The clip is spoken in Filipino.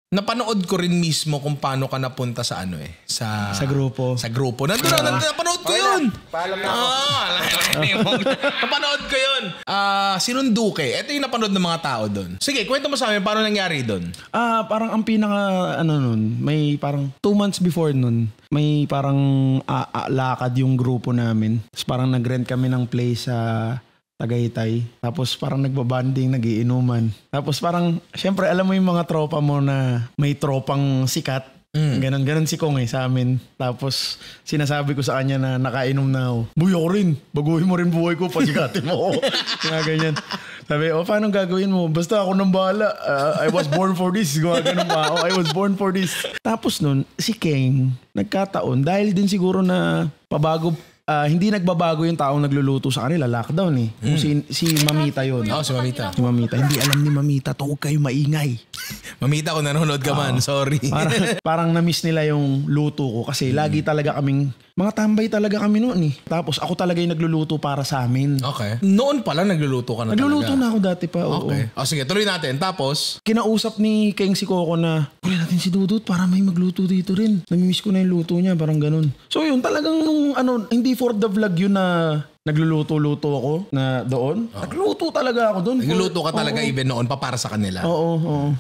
napanood ko rin mismo kung paano ka napunta sa ano sa grupo. Sa grupo. Napanood ko yun. Paalam na ako. Napanood ko yun. Sinunduke. Ito yung napanood ng mga tao doon. Sige, kwento mo sa amin paano nangyari doon. Parang ang pinaka nun, may parang 2 months before nun, may parang lakad yung grupo namin. Tapos parang nag-rent kami ng place sa Tagaytay. Tapos parang nagbabanding, nagiinuman. Tapos parang, syempre alam mo yung mga tropa mo na may tropang sikat. Ganon si Kong sa amin. Tapos sinasabi ko sa kanya na nakainom na ako. Buy ako rin. Baguhin mo rin buhay ko. Pasikatin mo ako. Kaya ganyan. Sabi, paano gagawin mo? Basta ako nang bahala. I was born for this. Ganun pa ako. I was born for this. Tapos nun, si Keng, nagkataon. Dahil din siguro na pabago, hindi nagbabago yung taong nagluluto sa kanila. Lockdown si Mamita yun. Si Mamita. Si Mamita. Hindi alam ni Mamita. Huwag kayo maingay. Mamita, kung nanonood ka man. Sorry. Parang na-miss nila yung luto ko. Kasi lagi talaga kaming, mga tambay talaga kami noon Tapos ako talaga yung nagluluto para sa amin. Okay. Noon pala nagluluto ka na Nagluluto talaga. na ako dati pa. Okay. Sige, tuloy natin. Tapos? Kinausap ni Keng si Coco na, kunin natin si Dudut para may magluto dito rin. Namimiss ko na yung luto niya. Parang ganun. So yun, talagang hindi for the vlog yun na nagluluto-luto ako na doon. Nagluto talaga ako doon. Nagluluto ka talaga even noon pa para sa kanila. Oo.